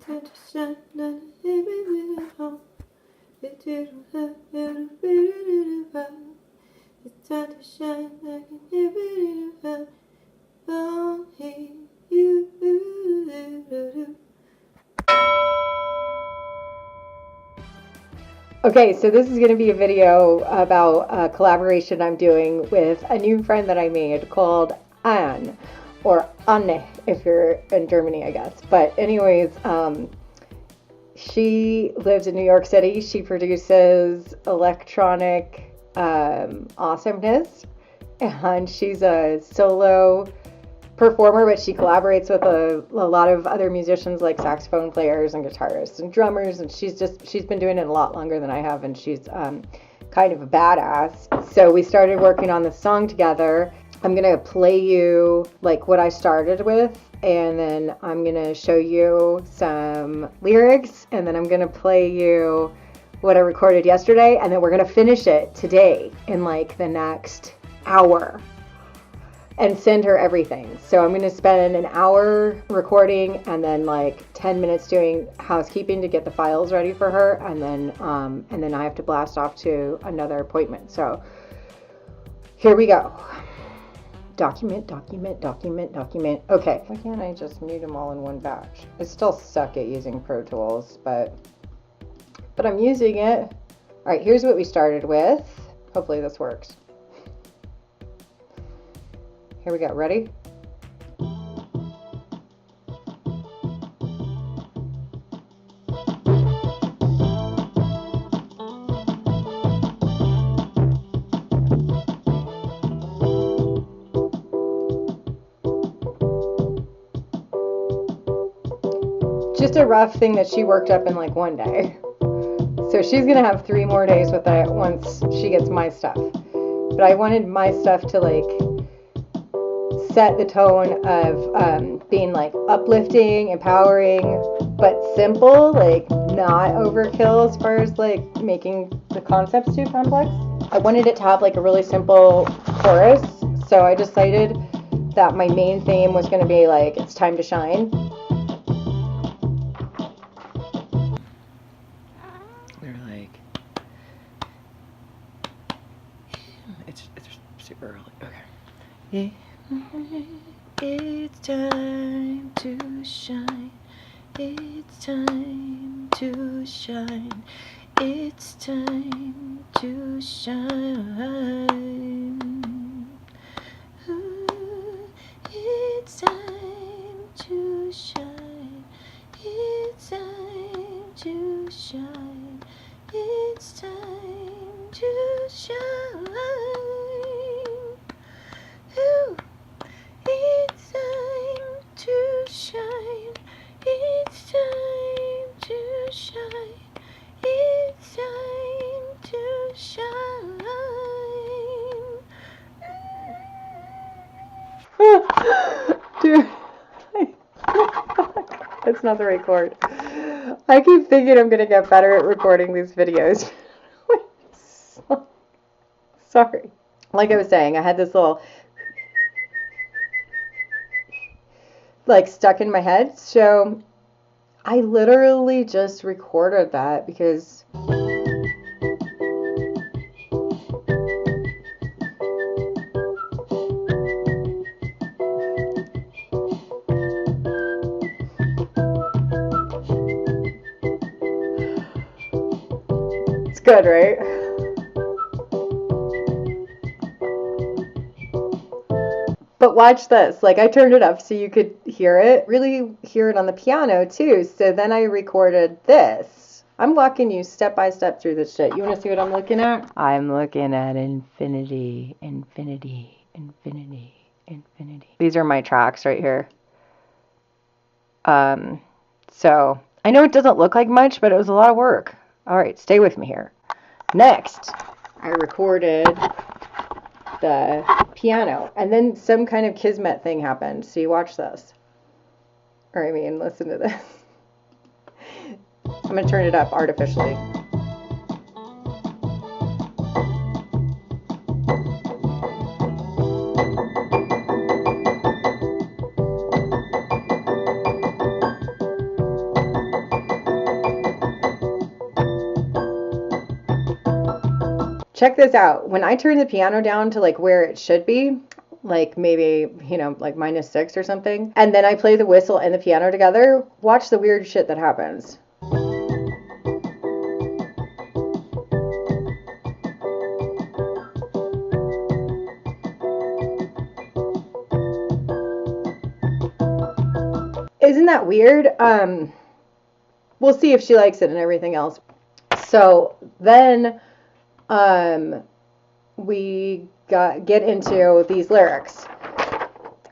time to shine. It's time to shine like an every only you. Okay, so this is going to be a video about a collaboration I'm doing with a new friend that I made called Anne, or Anne if you're in Germany, I guess. But anyways, she lives in New York City. She produces electronic awesomeness, and she's a solo performer, but she collaborates with a lot of other musicians like saxophone players and guitarists and drummers, and she's been doing it a lot longer than I have, and she's kind of a badass. So we started working on this song together. I'm gonna play you like what I started with, and then I'm gonna show you some lyrics, and then I'm gonna play you what I recorded yesterday, and then we're gonna finish it today in like the next hour and send her everything. So I'm going to spend an hour recording and then like 10 minutes doing housekeeping to get the files ready for her, and then I have to blast off to another appointment. So here we go. Document. Okay, why can't I just mute them all in one batch? I still suck at using Pro Tools, but I'm using it. All right, here's what we started with. Hopefully this works. Here we go. Ready? Just a rough thing that she worked up in like one day. So she's going to have 3 more days with it once she gets my stuff. But I wanted my stuff to like set the tone of being like uplifting, empowering, but simple, like not overkill as far as like making the concepts too complex. I wanted it to have like a really simple chorus, so I decided that my main theme was going to be like, it's time to shine. They're like, it's super early. Okay. Yeah. It's time to shine. It's time to shine. It's time to shine. Ooh, it's time to shine. It's time to shine. It's time to shine. Ooh. It's time to shine. It's time to shine. It's time to shine. Dude, that's not the right chord. I keep thinking I'm gonna get better at recording these videos. Sorry. Like I was saying, I had this little like stuck in my head, so I literally just recorded that because it's good, right? But watch this, like I turned it up so you could hear it, really hear it on the piano too. So then I recorded this. I'm walking you step by step through this shit. You want to see what I'm looking at? I'm looking at infinity, infinity, infinity, infinity. These are my tracks right here. So I know it doesn't look like much, but it was a lot of work. All right, stay with me here. Next, I recorded the piano, and then some kind of kismet thing happened. So you watch this, or I mean listen to this. I'm gonna turn it up artificially. check this out. When I turn the piano down to like where it should be, like maybe, like -6 or something, and then I play the whistle and the piano together, watch the weird shit that happens. Isn't that weird? We'll see if she likes it and everything else. So then we get into these lyrics.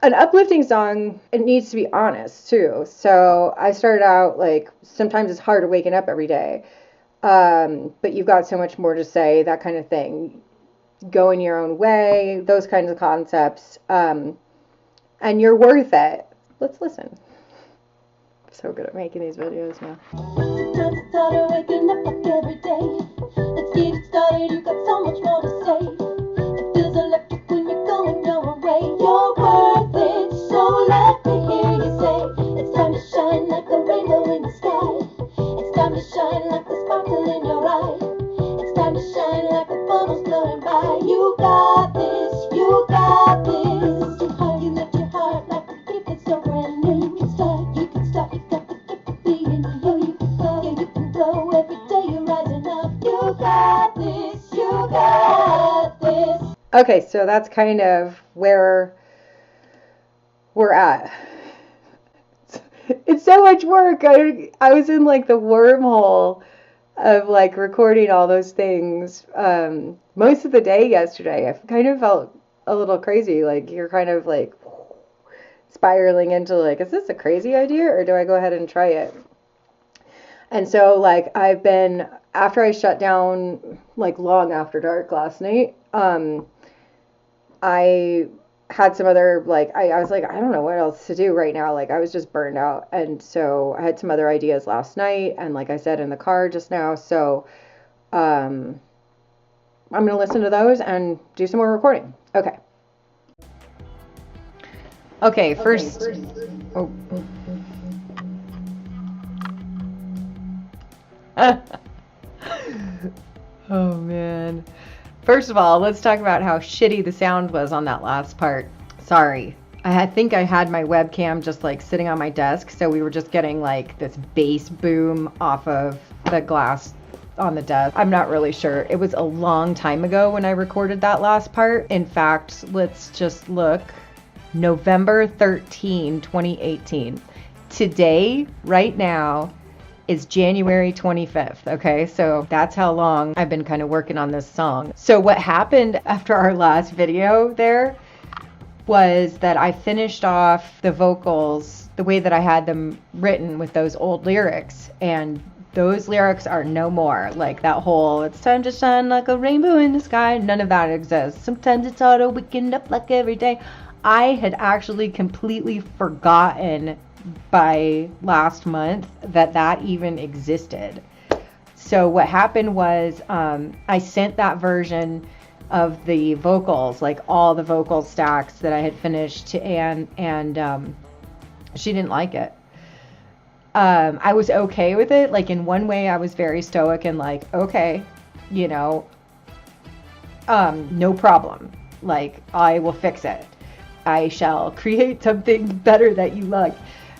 An uplifting song, it needs to be honest too. So I started out like, sometimes it's hard waking up every day, but you've got so much more to say, that kind of thing. Going your own way, those kinds of concepts, and you're worth it. Let's listen. I'm so good at making these videos now. Sometimes it's harder waking up like every day. Let's get it started, you got so much more to say. It feels electric when you're going your own way. You're worth it, so let me hear you say, it's time to shine like a rainbow in the sky. It's time to shine like the sparkle in your eye. It's time to shine like the bubbles floating by. You got this, you got this. Too hard, you lift your heart like a gift that's so brand new. You can start, you can start, you got the gift of being you. You can flow, yeah, you can glow every day you're rising up. You got this, you got this. Okay, so that's kind of where we're at. It's so much work. I was in like the wormhole of like recording all those things most of the day yesterday. I kind of felt a little crazy. Like you're kind of like spiraling into like, is this a crazy idea or do I go ahead and try it? And so like I've been, after I shut down like long after dark last night, I had some other like I was like, I don't know what else to do right now. Like I was just burned out. And so I had some other ideas last night and like I said in the car just now. So I'm gonna listen to those and do some more recording. Okay. Okay, first oh. Oh man. First of all, let's talk about how shitty the sound was on that last part. Sorry. I think I had my webcam just like sitting on my desk, so we were just getting like this bass boom off of the glass on the desk. I'm not really sure. It was a long time ago when I recorded that last part. In fact, let's just look. November 13, 2018. Today, right now, is January 25th, okay? So that's how long I've been kind of working on this song. So what happened after our last video there was that I finished off the vocals the way that I had them written with those old lyrics, and those lyrics are no more. Like that whole, it's time to shine like a rainbow in the sky, none of that exists. Sometimes it's hard to waking up like every day. I had actually completely forgotten by last month that even existed. So what happened was I sent that version of the vocals, like all the vocal stacks that I had finished to Anne, and she didn't like it. I was okay with it. Like in one way I was very stoic and like, okay, no problem. Like I will fix it. I shall create something better that you like.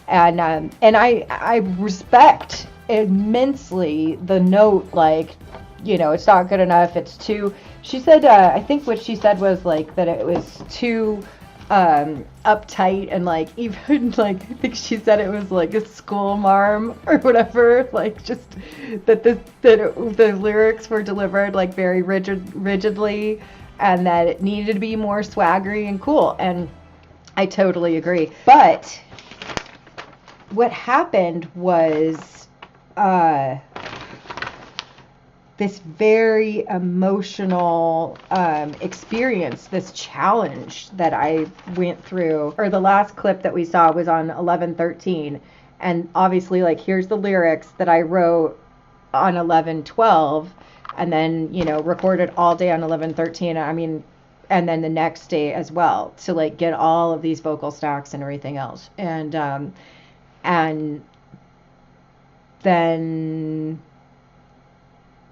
And I respect immensely the note, like, it's not good enough, it's too, she said, I think what she said was like that it was too uptight, and like even like I think she said it was like a school marm or whatever, like just that the lyrics were delivered like very rigidly, and that it needed to be more swaggery and cool, and I totally agree. But what happened was this very emotional experience, this challenge that I went through, or the last clip that we saw was on 11:13, and obviously like here's the lyrics that I wrote on 11:12, and then recorded all day on 11:13. I mean, and then the next day as well, to like get all of these vocal stacks and everything else, and then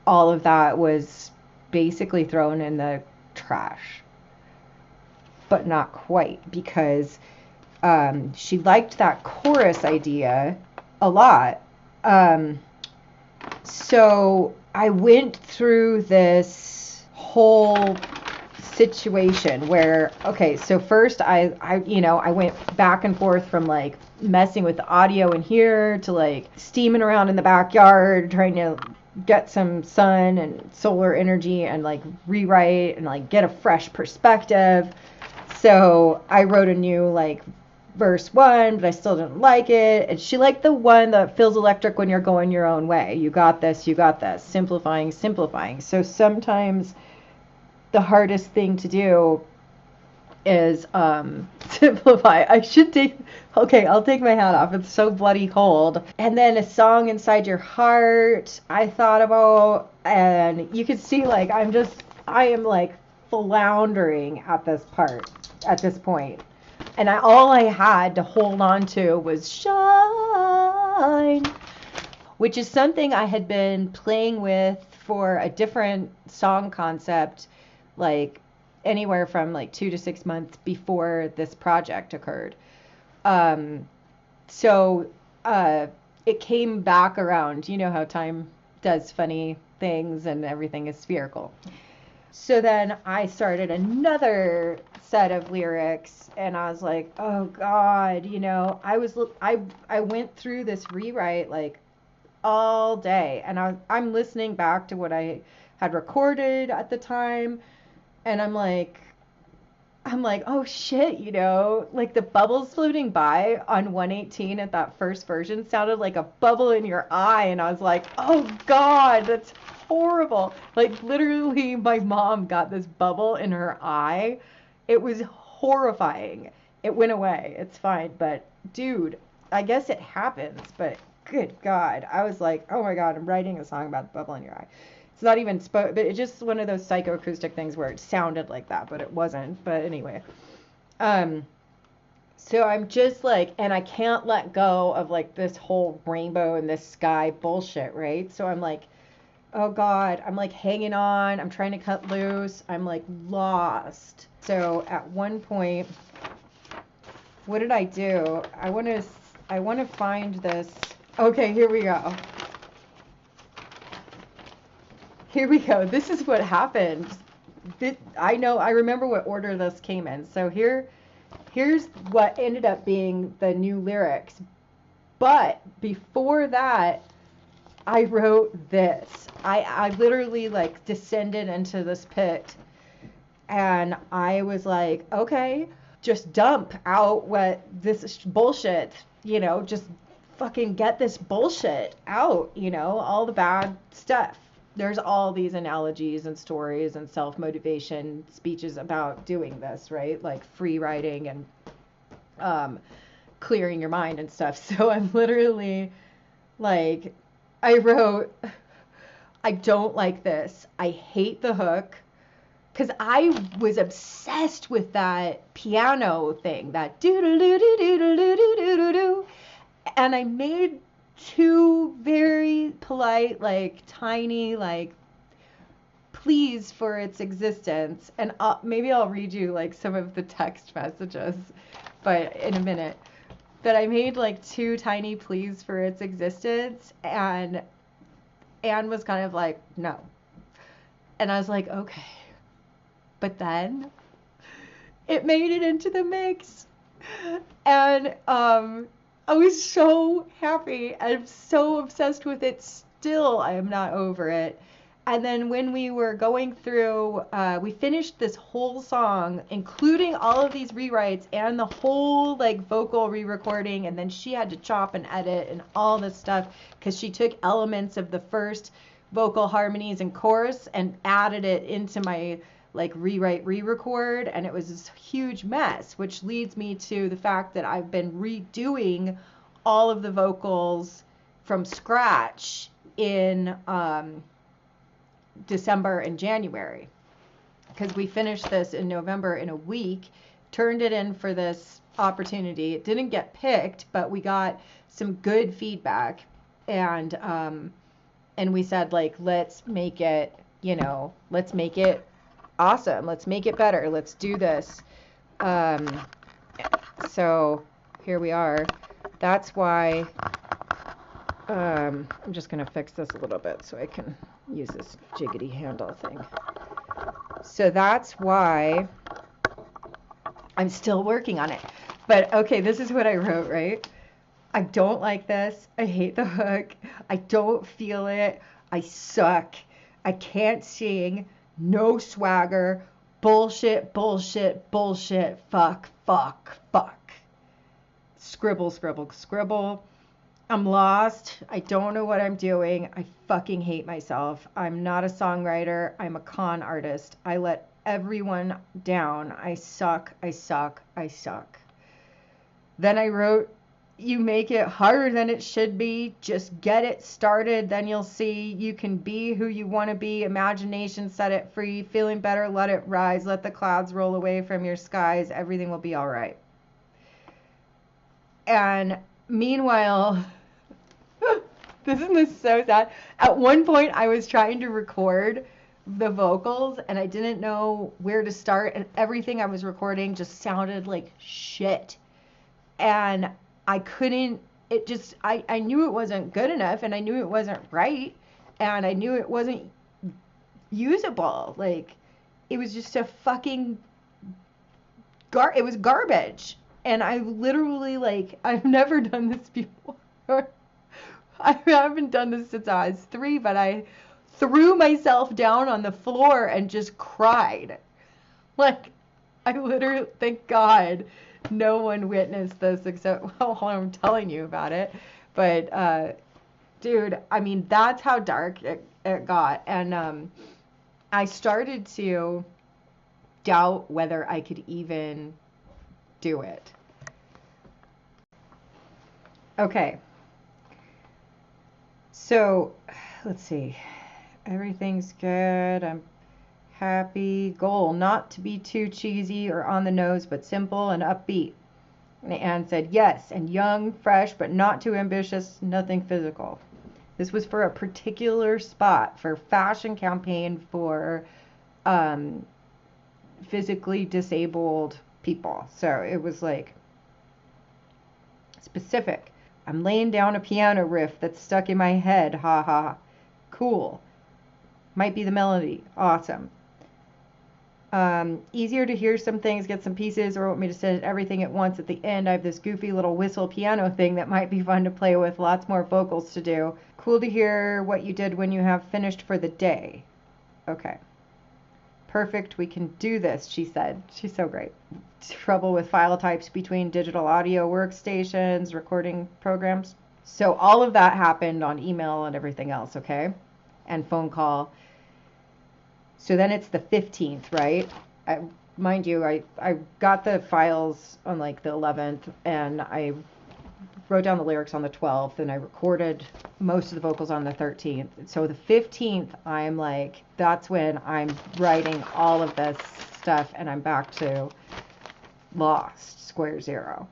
all of that was basically thrown in the trash, but not quite, because she liked that chorus idea a lot. So I went through this whole situation where, okay, so first I went back and forth from like messing with the audio in here to like steaming around in the backyard trying to get some sun and solar energy and like rewrite and like get a fresh perspective. So I wrote a new like verse 1, but I still didn't like it. And she liked the one that feels electric when you're going your own way. You got this, you got this. Simplifying. So sometimes the hardest thing to do is simplify. I'll take my hat off. It's so bloody cold. And then a song inside your heart I thought about, and you could see like I am like floundering at this point. And all I had to hold on to was Shine, which is something I had been playing with for a different song concept, like anywhere from like 2 to 6 months before this project occurred. So it came back around. You know how time does funny things and everything is spherical. So then I started another set of lyrics, and I was like, oh God, I went through this rewrite like all day, and I'm listening back to what I had recorded at the time, and I'm like, oh shit, like the bubbles floating by on 118 at that first version sounded like a bubble in your eye, and I was like, oh God, that's horrible. Like literally my mom got this bubble in her eye. It was horrifying. It went away. It's fine, but dude, I guess it happens, but good God. I was like, oh my God, I'm writing a song about the bubble in your eye. It's not even but it's just one of those psychoacoustic things where it sounded like that, but it wasn't. But anyway, so I'm just like, and I can't let go of like this whole rainbow in this sky bullshit, right? So I'm like, oh God, I'm like hanging on. I'm trying to cut loose. I'm like lost. So at one point, what did I do? I want to find this. Okay, here we go. This is what happened. I remember what order this came in. So here's what ended up being the new lyrics. But before that, I wrote this. I literally like descended into this pit, and I was like, okay, just dump out what this bullshit, just fucking get this bullshit out, all the bad stuff. There's all these analogies and stories and self-motivation speeches about doing this, right? Like free writing and clearing your mind and stuff. So I'm literally like, I wrote, I don't like this. I hate the hook. Because I was obsessed with that piano thing, that do-do-do-do-do-do-do-do-do. And I made 2 very polite, like tiny, like pleas for its existence. And maybe I'll read you like some of the text messages, but in a minute. But I made like 2 tiny pleas for its existence, and Anne was kind of like, no. And I was like, okay. But then it made it into the mix, and I was so happy. I'm so obsessed with it still. I am not over it. And then when we were going through, we finished this whole song, including all of these rewrites and the whole like vocal re-recording, and then she had to chop and edit and all this stuff because she took elements of the first vocal harmonies and chorus and added it into my like rewrite, re-record, and it was this huge mess, which leads me to the fact that I've been redoing all of the vocals from scratch in December and January, because we finished this in November in a week, turned it in for this opportunity. It didn't get picked, but we got some good feedback, and we said like, let's make it let's make it awesome. Let's make it better. Let's do this. So here we are. That's why I'm just going to fix this a little bit so I can use this jiggity handle thing. So that's why I'm still working on it. But okay, this is what I wrote, right? I don't like this. I hate the hook. I don't feel it. I suck. I can't sing. No swagger. Bullshit, bullshit, bullshit. Fuck, fuck, fuck. Scribble, scribble, scribble. I'm lost. I don't know what I'm doing. I fucking hate myself. I'm not a songwriter. I'm a con artist. I let everyone down. I suck. I suck. I suck. Then I wrote, you make it harder than it should be. Just get it started. Then you'll see you can be who you want to be. Imagination, set it free. Feeling better, let it rise. Let the clouds roll away from your skies. Everything will be all right. And meanwhile, this is so sad. At one point, I was trying to record the vocals, and I didn't know where to start, and everything I was recording just sounded like shit. And I couldn't, I knew it wasn't good enough, and I knew it wasn't right, and I knew it wasn't usable. Like, it was just a fucking, it was garbage. And I literally, like, I've never done this before. I haven't done this since I was 3, but I threw myself down on the floor and just cried. Like, I literally, thank God, no one witnessed this except, well, I'm telling you about it. But, dude, I mean, that's how dark it got. And I started to doubt whether I could even do it. Okay. So, let's see. Everything's good. I'm happy. Goal, not to be too cheesy or on the nose, but simple and upbeat. And Anne said, yes, and young, fresh, but not too ambitious, nothing physical. This was for a particular spot, for fashion campaign for physically disabled people. So it was like specific. I'm laying down a piano riff that's stuck in my head. Ha ha. Cool. Might be the melody. Awesome. Easier to hear some things, get some pieces, or want me to set everything at once at the end. I have this goofy little whistle piano thing that might be fun to play with. Lots more vocals to do. Cool to hear what you did when you have finished for the day. Okay. Perfect, we can do this, she said. She's so great. Trouble with file types between digital audio workstations, recording programs. So all of that happened on email and everything else, okay? And phone call. So then it's the 15th, right? Mind you, I got the files on like the 11th, and I wrote down the lyrics on the 12th, and I recorded most of the vocals on the 13th. So the 15th, I'm like, that's when I'm writing all of this stuff, and I'm back to Lost, Square Zero.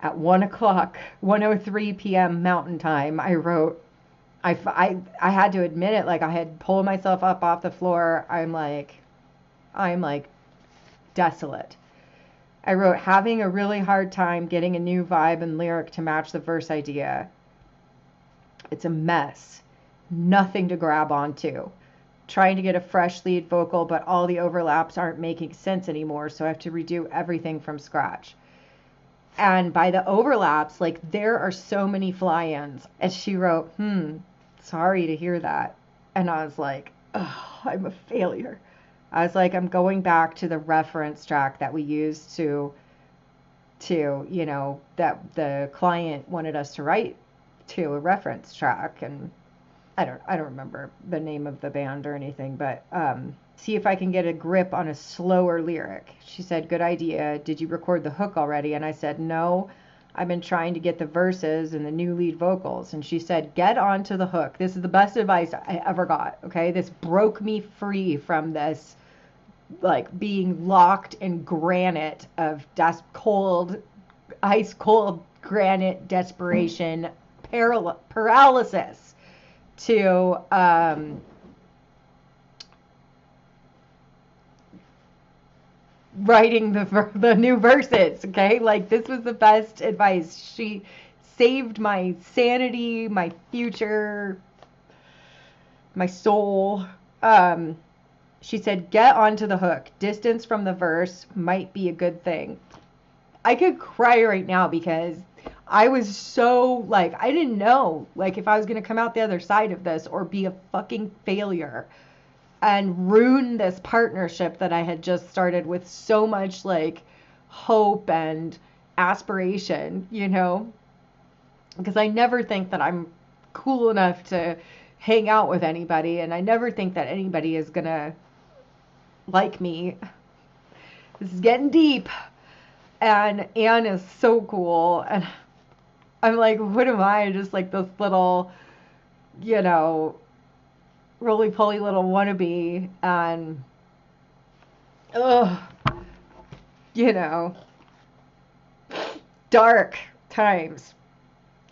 At 1:03 p.m. Mountain Time, I wrote, I had to admit it, like I had pulled myself up off the floor. I'm like desolate. I wrote, having a really hard time getting a new vibe and lyric to match the verse idea. It's a mess. Nothing to grab onto. Trying to get a fresh lead vocal, but all the overlaps aren't making sense anymore, so I have to redo everything from scratch. And by the overlaps, like, there are so many fly-ins. And she wrote, sorry to hear that. And I was like, oh, I'm a failure. I was like, I'm going back to the reference track that we used to, that the client wanted us to write to, a reference track. And I don't remember the name of the band or anything, but see if I can get a grip on a slower lyric. She said, good idea. Did you record the hook already? And I said, no, I've been trying to get the verses and the new lead vocals. And she said, get onto the hook. This is the best advice I ever got. Okay. This broke me free from this, like, being locked in granite of ice cold granite desperation, paralysis to writing the new verses, okay? Like, this was the best advice. She saved my sanity, my future, my soul. She said, get onto the hook. Distance from the verse might be a good thing. I could cry right now because I was so, like, I didn't know, like, if I was going to come out the other side of this or be a fucking failure and ruin this partnership that I had just started with so much, like, hope and aspiration, you know? Because I never think that I'm cool enough to hang out with anybody, and I never think that anybody is going to like me. This is getting deep. And Anne is so cool. And I'm like, what am I? Just like this little, you know, roly-poly little wannabe. And, ugh, you know, dark times.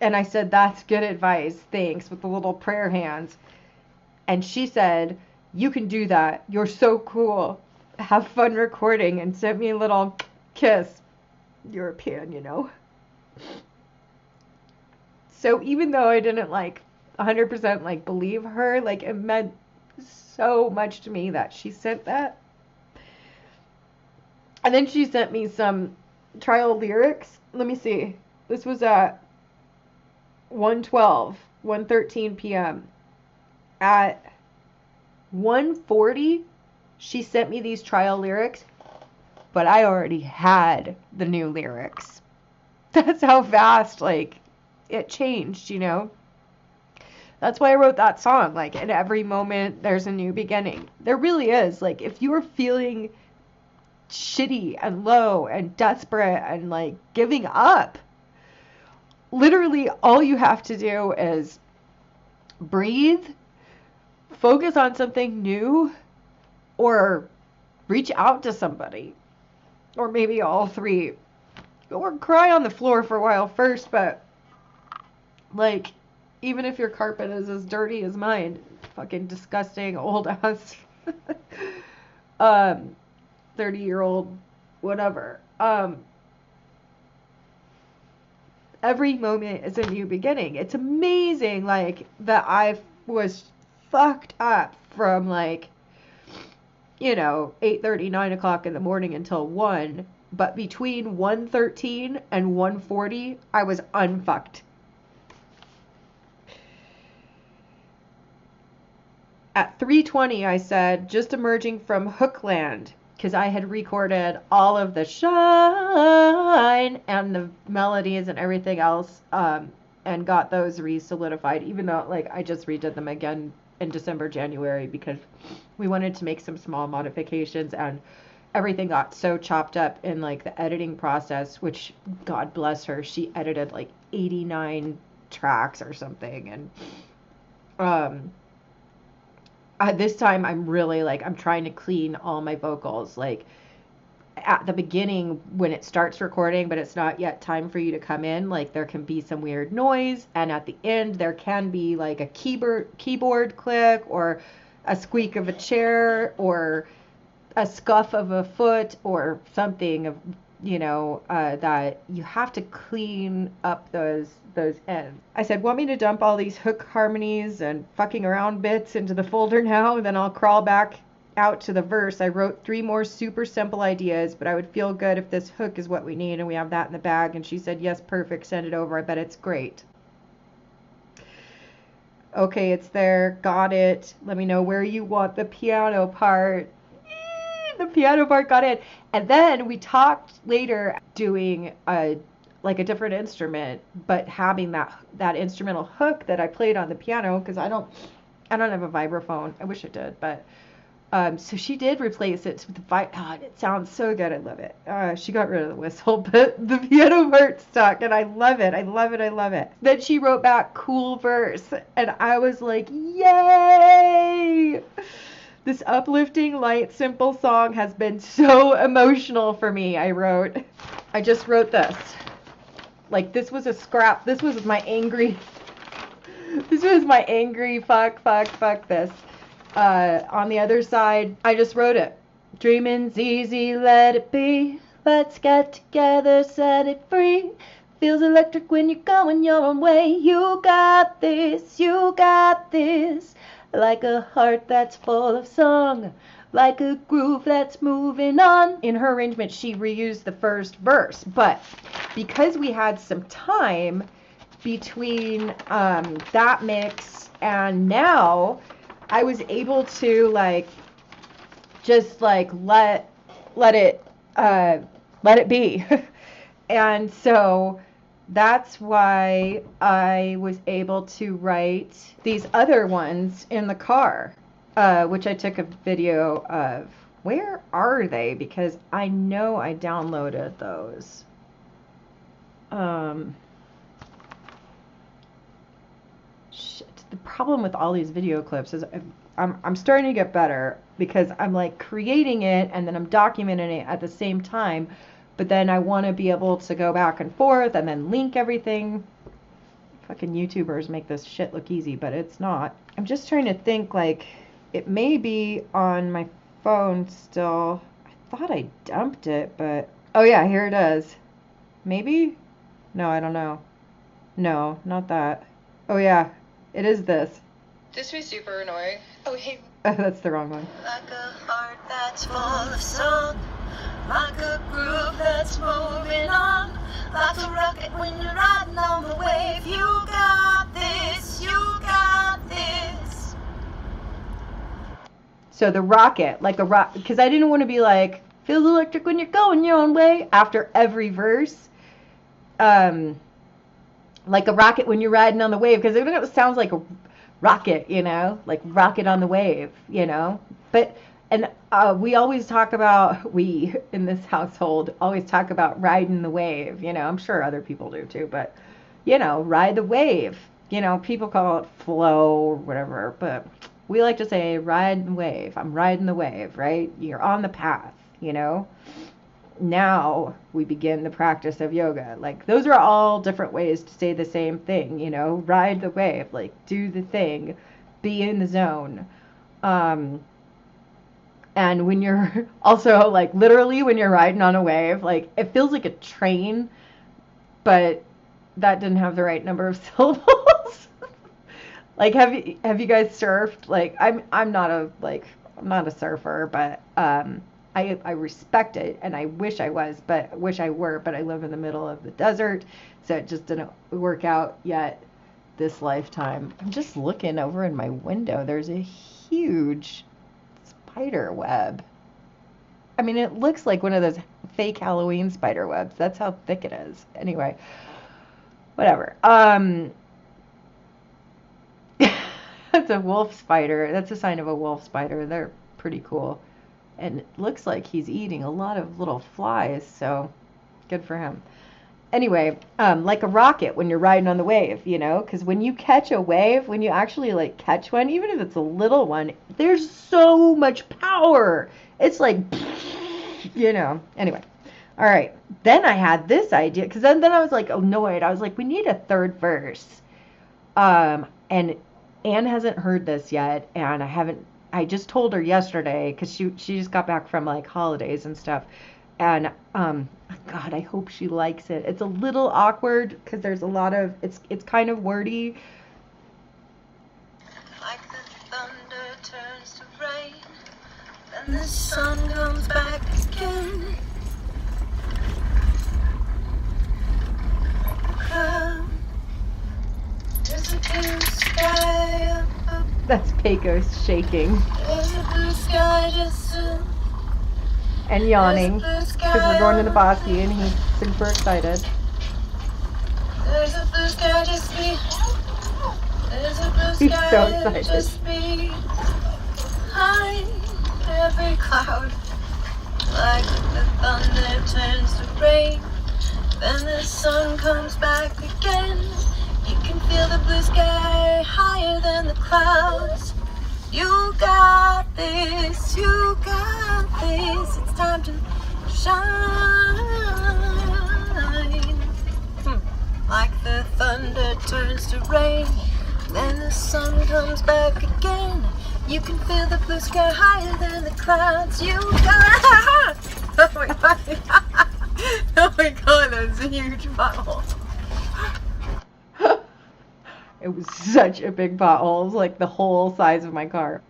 And I said, that's good advice. Thanks, with the little prayer hands. And she said, you can do that. You're so cool. Have fun recording, and sent me a little kiss. European, you know. So even though I didn't like 100% like believe her, like it meant so much to me that she sent that. And then she sent me some trial lyrics. Let me see. This was at 1:13 p.m. At 1:40, she sent me these trial lyrics, but I already had the new lyrics. That's how fast, like, it changed, you know? That's why I wrote that song. Like, in every moment, there's a new beginning. There really is. Like, if you're feeling shitty and low and desperate and, like, giving up, literally all you have to do is breathe, focus on something new, or reach out to somebody. Or maybe all three. Or cry on the floor for a while first, but, like, even if your carpet is as dirty as mine, fucking disgusting old ass 30-year-old whatever. Every moment is a new beginning. It's amazing, like, that I was fucked up from, like, you know, 8:30, 9 o'clock in the morning until 1. But between 1:13 and 1:40, I was unfucked. At 3:20, I said, just emerging from Hookland, because I had recorded all of the shine and the melodies and everything else, and got those re-solidified, even though, like, I just redid them again in December, January, because we wanted to make some small modifications, and everything got so chopped up in, like, the editing process, which, God bless her, she edited, like, 89 tracks or something, and, this time I'm really, like, I'm trying to clean all my vocals, like, at the beginning when it starts recording, but it's not yet time for you to come in, like, there can be some weird noise, and at the end there can be, like, a keyboard click, or a squeak of a chair, or a scuff of a foot, or something of, you know, that you have to clean up those ends. I said, want me to dump all these hook harmonies and fucking around bits into the folder now, and then I'll crawl back out to the verse. I wrote 3 more super simple ideas, but I would feel good if this hook is what we need, and we have that in the bag. And she said, yes, perfect, send it over. I bet it's great. Okay, it's there. Got it. Let me know where you want the piano part. The piano part got in. And then we talked later doing a different instrument, but having that instrumental hook that I played on the piano, because I don't have a vibraphone. I wish I did, but so she did replace it with the God, it sounds so good. I love it. She got rid of the whistle, but the piano part stuck, and I love it. I love it. I love it. Then she wrote back, cool verse, and I was like, yay! This uplifting, light, simple song has been so emotional for me, I wrote. I just wrote this. Like, this was a scrap. This was my angry fuck this. On the other side, I just wrote it. Dreaming's easy, let it be. Let's get together, set it free. Feels electric when you're going your own way. You got this, you got this. Like a heart that's full of song, like a groove that's moving on. In her arrangement, she reused the first verse, but because we had some time between that mix and now, I was able to like just like let it be. And so that's why I was able to write these other ones in the car, which I took a video of. Where are they? Because I know I downloaded those. Shit. The problem with all these video clips is I'm starting to get better because I'm like creating it and then I'm documenting it at the same time. But then I want to be able to go back and forth and then link everything. Fucking YouTubers make this shit look easy, but it's not. I'm just trying to think, like, it may be on my phone still. I thought I dumped it, but... Oh yeah, here it is. Maybe? No, I don't know. No, not that. Oh yeah, it is this. This was super annoying. Oh, hey. That's the wrong one. Like a heart that's full of song, like a groove that's moving on, like a rocket when you're riding on the wave. You got this, you got this. So the rocket, like a rock, because I didn't want to be like, feels electric when you're going your own way after every verse. Like a rocket when you're riding on the wave, because it sounds like a rocket, you know, like rocket on the wave, you know. But and we always talk about, we in this household always talk about riding the wave, you know. I'm sure other people do too, but you know, ride the wave, you know. People call it flow or whatever, but we like to say ride the wave. I'm riding the wave, right? You're on the path, you know. Now we begin the practice of yoga. Like, those are all different ways to say the same thing, you know. Ride the wave, like do the thing, be in the zone. And when you're also, like, literally when you're riding on a wave, like, it feels like a train, but that didn't have the right number of syllables. Like, have you guys surfed? Like, I'm not a surfer, but I respect it, and I wish I was, but wish I were, but I live in the middle of the desert, so it just didn't work out yet this lifetime. I'm just looking over in my window. There's a huge spider web. I mean, it looks like one of those fake Halloween spider webs. That's how thick it is. Anyway, whatever. That's a wolf spider. That's a sign of a wolf spider. They're pretty cool. And it looks like he's eating a lot of little flies, so good for him. Anyway, like a rocket when you're riding on the wave, you know, because when you catch a wave, when you actually like catch one, even if it's a little one, there's so much power. It's like, you know. Anyway, all right. Then I had this idea, because then I was like annoyed. I was like, we need a third verse. And Anne hasn't heard this yet, and I just told her yesterday, because she just got back from like holidays and stuff, and God, I hope she likes it. It's a little awkward because there's a lot of it's kind of wordy. Like the thunder turns to rain, then the sun comes back again. There's a blue sky up. That's Pecos shaking There's a blue sky just soon. and yawning because we're going to the Bosque and he's super excited. There's a blue sky just me. There's a blue He's sky so excited. just me. Behind every cloud, like the thunder turns to rain, then the sun comes back again. You can feel the blue sky higher than the clouds. You got this, you got this. It's time to shine. Like the thunder turns to rain, then the sun comes back again. You can feel the blue sky higher than the clouds. You got. Oh my god. Oh my god, that was a huge pothole. It was such a big pothole. It was like the whole size of my car.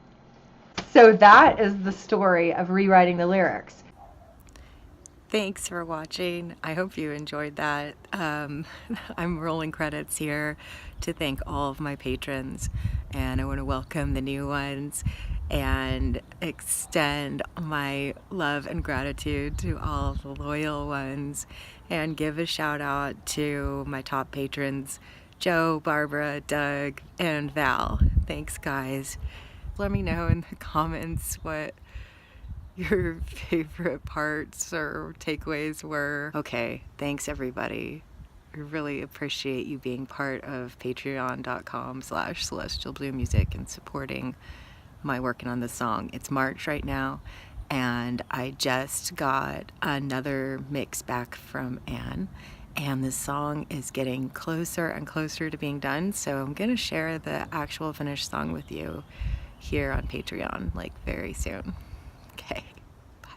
So that is the story of rewriting the lyrics. Thanks for watching. I hope you enjoyed that. I'm rolling credits here to thank all of my patrons, and I want to welcome the new ones and extend my love and gratitude to all the loyal ones, and give a shout out to my top patrons, Joe, Barbara, Doug, and Val. Thanks, guys. Let me know in the comments what your favorite parts or takeaways were. Okay, thanks everybody. I really appreciate you being part of patreon.com/celestialbluemusic and supporting my working on this song. It's March right now, and I just got another mix back from Anne, and the song is getting closer and closer to being done, so I'm gonna share the actual finished song with you here on Patreon, like very soon. Okay, bye.